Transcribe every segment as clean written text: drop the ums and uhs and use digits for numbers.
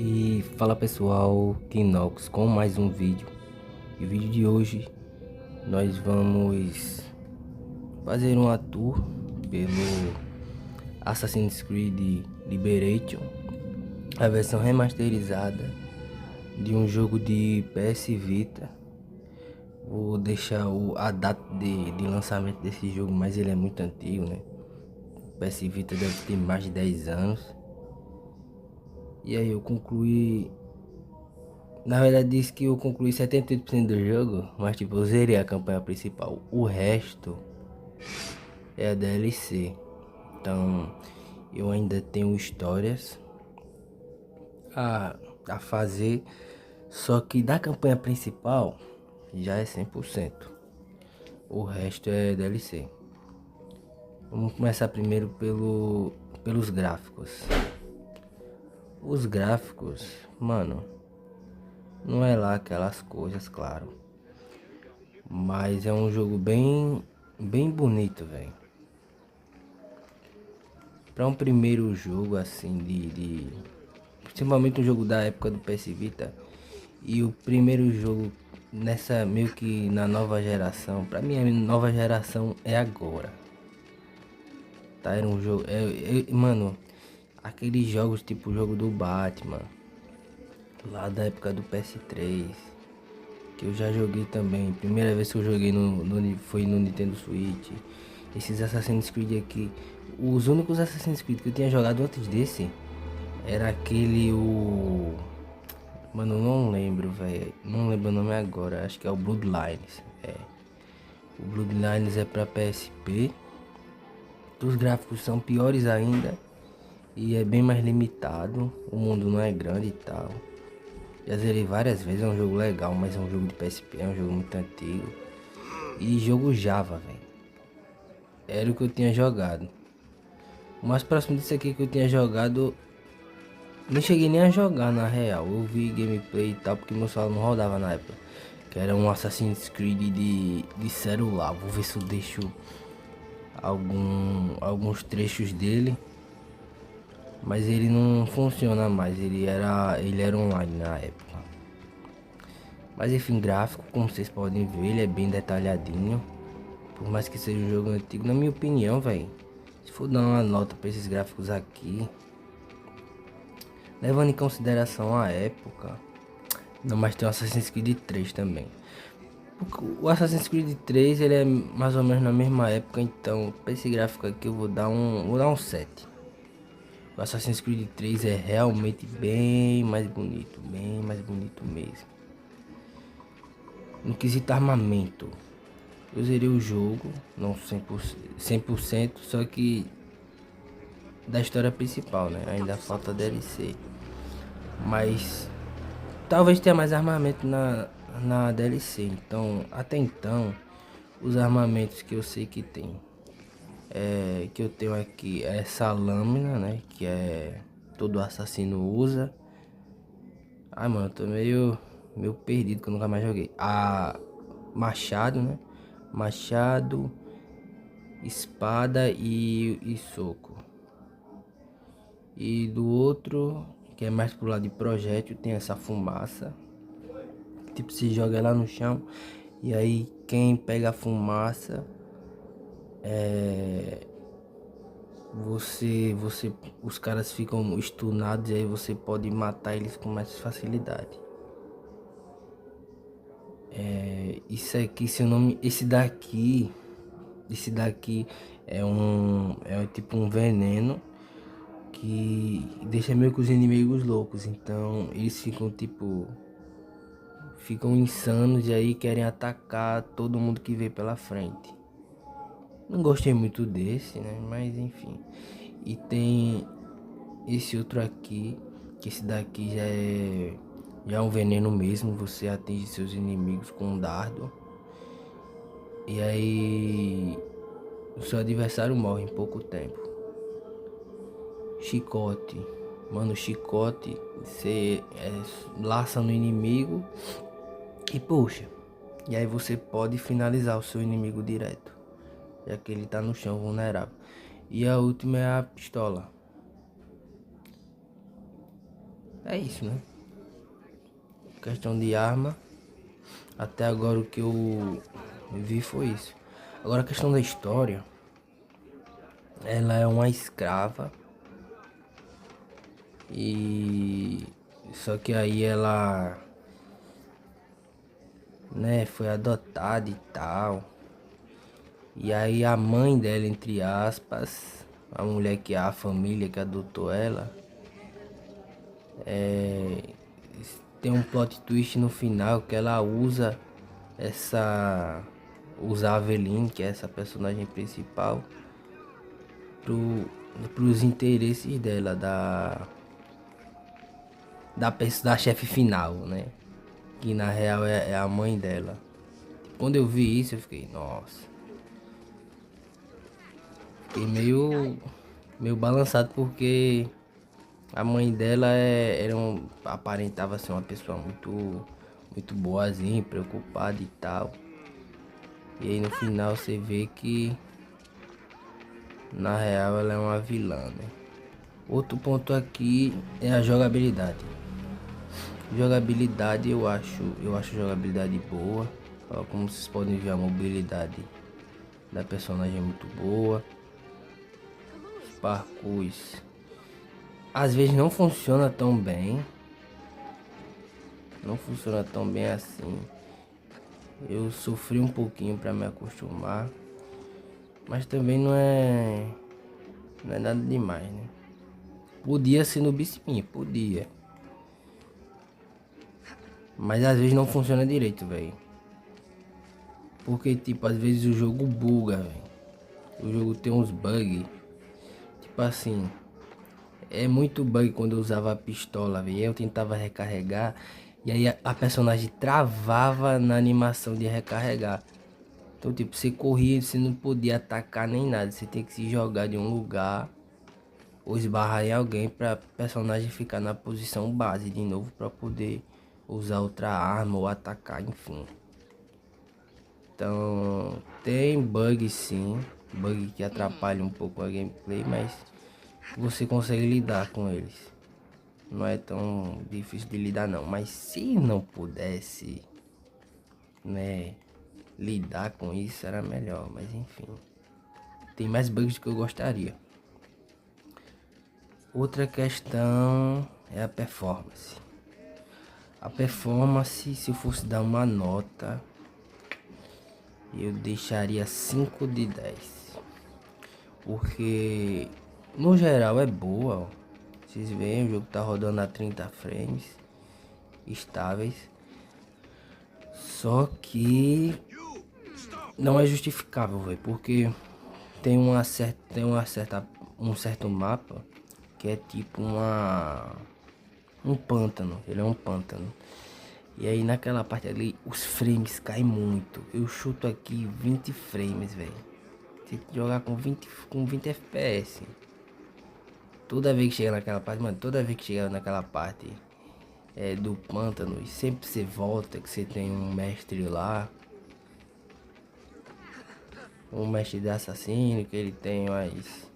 E fala pessoal, Kinox com mais um vídeo. E o vídeo de hoje nós vamos fazer uma tour pelo Assassin's Creed Liberation, a versão remasterizada de um jogo de PS Vita. Vou deixar a data de lançamento desse jogo, mas ele é muito antigo, né? O PS Vita deve ter mais de 10 anos. E aí eu concluí. Na verdade disse que eu concluí 78% do jogo, mas tipo, eu zerei a campanha principal. O resto é a DLC. Então eu ainda tenho histórias a, a fazer. Só que da campanha principal já é 100%. O resto é DLC. Vamos começar primeiro pelos gráficos. Os gráficos, mano, não é lá aquelas coisas, claro. Mas é um jogo bem bonito, velho. Para um primeiro jogo assim principalmente um jogo da época do PS Vita e o primeiro jogo nessa meio que na nova geração. Para mim a nova geração é agora. Tá, era um jogo, mano, aqueles jogos tipo o jogo do Batman lá da época do PS3 que eu já joguei também. Primeira vez que eu joguei foi no Nintendo Switch. Esses Assassin's Creed aqui, os únicos Assassin's Creed que eu tinha jogado antes desse era aquele mano, eu não lembro, velho. Não lembro o nome agora. Acho que é o Bloodlines. É. O Bloodlines é pra PSP. Os gráficos são piores ainda. E é bem mais limitado. O mundo não é grande e tal. Já zerei várias vezes. É um jogo legal, mas é um jogo de PSP. É um jogo muito antigo. E jogo Java, velho. Era o que eu tinha jogado. O mais próximo disso aqui que eu tinha jogado. Nem cheguei nem a jogar na real. Eu vi gameplay e tal, porque meu celular não rodava na época. Que era um Assassin's Creed de celular. Vou ver se eu deixo alguns trechos dele. Mas ele não funciona mais. Ele era online na época. Mas enfim, gráfico, como vocês podem ver, ele é bem detalhadinho. Por mais que seja um jogo antigo, na minha opinião, velho. Se for dar uma nota para esses gráficos aqui, levando em consideração a época. Não, mas tem o Assassin's Creed 3 também. O Assassin's Creed 3 ele é mais ou menos na mesma época, então para esse gráfico aqui eu vou dar um 7. O Assassin's Creed 3 é realmente bem mais bonito mesmo. No quesito armamento, eu zerei o jogo, não 100%, só que da história principal, né? Ainda falta DLC. Mas talvez tenha mais armamento na DLC. Então, até então, os armamentos que eu sei que tem. Que eu tenho aqui é essa lâmina, né? Que é todo assassino usa. Ai, mano, eu tô meio perdido que eu nunca mais joguei. Machado, né? Machado, espada e soco. E do outro, que é mais pro lado de projétil, tem essa fumaça. Tipo, se joga lá no chão. E aí quem pega a fumaça os caras ficam stunados e aí você pode matar eles com mais facilidade. Isso aqui, seu nome, esse daqui é tipo um veneno que deixa meio que os inimigos loucos. Então eles ficam insanos e aí querem atacar todo mundo que vê pela frente. Não gostei muito desse, né? Mas enfim. E tem esse outro aqui, que esse daqui já é um veneno mesmo. Você atinge seus inimigos com um dardo. E aí o seu adversário morre em pouco tempo. Chicote. Mano, chicote, você laça no inimigo e puxa. E aí você pode finalizar o seu inimigo direto, já que ele tá no chão vulnerável. E a última é a pistola. É isso, né? Questão de arma. Até agora o que eu vi foi isso. Agora a questão da história. Ela é uma escrava. E só que aí ela, né, foi adotada e tal. E aí a mãe dela, entre aspas, a mulher que é a família que adotou ela, é, tem um plot twist no final que ela usa a Aveline, que é essa personagem principal, pros interesses dela, da chefe final, né? Que na real é a mãe dela. Quando eu vi isso, eu fiquei, nossa. Fiquei meio balançado porque a mãe dela aparentava ser uma pessoa muito boazinha, preocupada e tal. E aí no final você vê que na real ela é uma vilã, né? Outro ponto aqui é a jogabilidade. Jogabilidade eu acho jogabilidade boa. Ó, como vocês podem ver, a mobilidade da personagem é muito boa. Os parkours às vezes não funciona tão bem. Não funciona tão bem assim. Eu sofri um pouquinho para me acostumar. Mas também não é nada demais, né? Podia ser no Bicipinho, podia. Mas às vezes não funciona direito, velho. Porque, tipo, às vezes o jogo buga, velho. O jogo tem uns bugs. Tipo assim, é muito bug quando eu usava a pistola, velho. Eu tentava recarregar. E aí a personagem travava na animação de recarregar. Então, tipo, você corria, você não podia atacar nem nada. Você tem que se jogar de um lugar ou esbarrar em alguém para personagem ficar na posição base de novo para poder usar outra arma ou atacar, enfim. Então, tem bug sim, bug que atrapalha um pouco a gameplay, mas você consegue lidar com eles. Não é tão difícil de lidar não, mas se não pudesse, né, lidar com isso era melhor, mas enfim. Tem mais bugs do que eu gostaria. Outra questão é a performance. A performance, se eu fosse dar uma nota, eu deixaria 5 de 10. Porque no geral é boa, ó. Vocês veem, o jogo tá rodando a 30 frames estáveis. Só que não é justificável, velho, porque um certo mapa que é tipo um pântano, ele é um pântano. E aí naquela parte ali os frames caem muito. Eu chuto aqui 20 frames, velho. Tem que jogar com 20 FPS. Toda vez que chega naquela parte, mano, toda vez que chega naquela parte do pântano, e sempre você volta, que você tem um mestre lá, um mestre de assassino, que ele tem mais,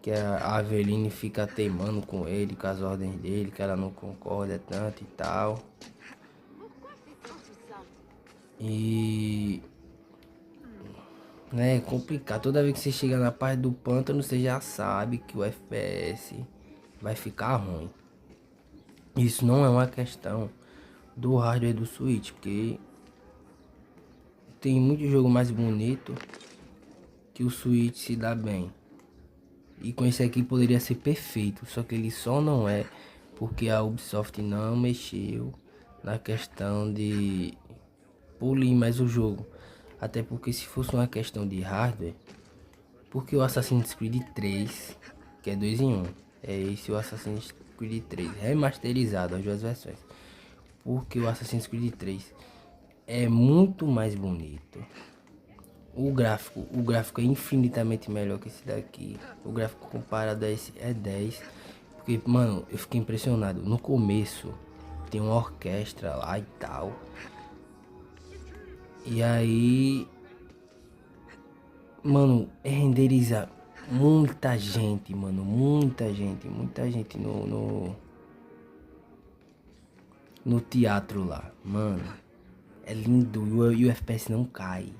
que a Aveline fica teimando com ele, com as ordens dele, que ela não concorda tanto e tal. E né, é complicado. Toda vez que você chega na parte do pântano, você já sabe que o FPS vai ficar ruim. Isso não é uma questão do hardware do Switch, porque tem muito jogo mais bonito que o Switch se dá bem. E com esse aqui poderia ser perfeito, só que ele só não é porque a Ubisoft não mexeu na questão de polir mais o jogo. Até porque se fosse uma questão de hardware, porque o Assassin's Creed 3, que é 2 em 1, é esse o Assassin's Creed 3 remasterizado, as duas versões. Porque o Assassin's Creed 3 é muito mais bonito. O gráfico é infinitamente melhor que esse daqui. O gráfico comparado a esse é 10. Porque, mano, eu fiquei impressionado. No começo tem uma orquestra lá e tal. E aí, mano, é renderizar. muita gente, mano, muita gente no teatro lá, mano. É lindo e o FPS não cai.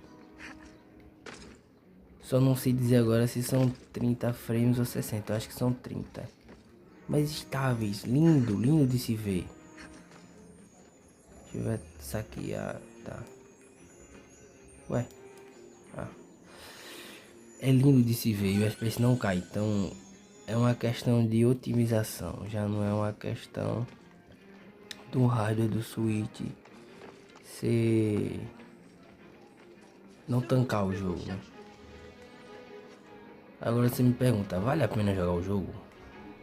Só não sei dizer agora se são 30 frames ou 60, eu acho que são 30. Mas estáveis, lindo, lindo de se ver. Deixa eu ver isso aqui, tá. Ué, ah. É lindo de se ver e o FPS não cai, então é uma questão de otimização, já não é uma questão do hardware do Switch ser não tancar o jogo, né? Agora você me pergunta, vale a pena jogar o jogo?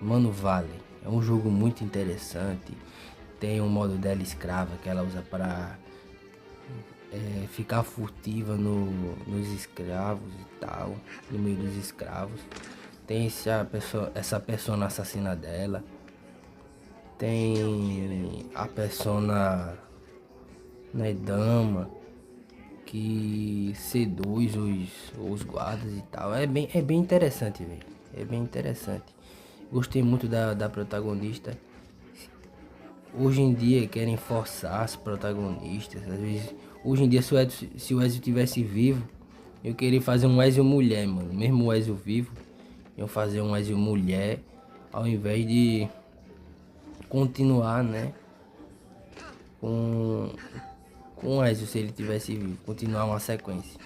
Mano, vale. É um jogo muito interessante. Tem um modo dela escrava que ela usa para ficar furtiva nos escravos e tal, no meio dos escravos. Tem essa persona assassina dela. Tem a persona dama que seduz os guardas e tal. É bem interessante, velho. É bem interessante. Gostei muito da protagonista. Hoje em dia querem forçar as protagonistas. Às vezes, hoje em dia, se o Ezio tivesse vivo, eu queria fazer um Ezio mulher, mano. Mesmo o Ezio vivo, eu fazer um Ezio mulher, ao invés de continuar, né? Com, com o Ezio, se ele tivesse vivo, continuar uma sequência.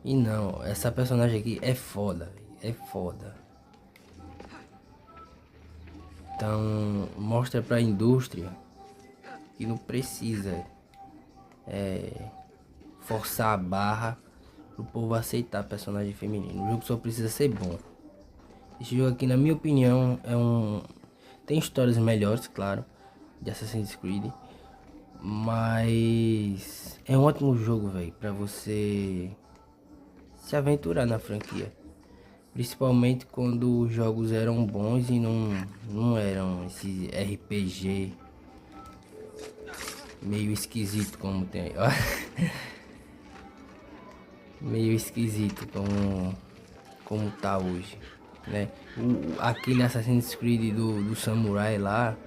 E não, essa personagem aqui é foda, véio, é foda. Então, mostra pra indústria que não precisa forçar a barra pro povo aceitar personagem feminino. O jogo só precisa ser bom. Esse jogo aqui, na minha opinião, tem histórias melhores, claro, de Assassin's Creed, mas é um ótimo jogo, velho, pra você se aventurar na franquia. Principalmente quando os jogos eram bons e não eram esse RPG meio esquisito como tem. Ó. Meio esquisito como tá hoje, né? Aquele Assassin's Creed do Samurai lá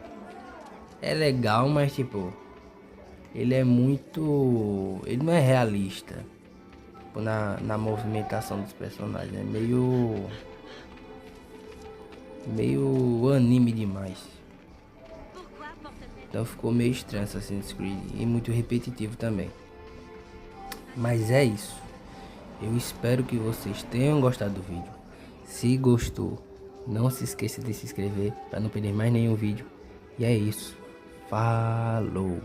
é legal, mas tipo, ele é muito. Ele não é realista, tipo, na movimentação dos personagens. É meio anime demais. Então ficou meio estranho Assassin's Creed e muito repetitivo também. Mas é isso. Eu espero que vocês tenham gostado do vídeo. Se gostou, não se esqueça de se inscrever para não perder mais nenhum vídeo. E é isso. Falou!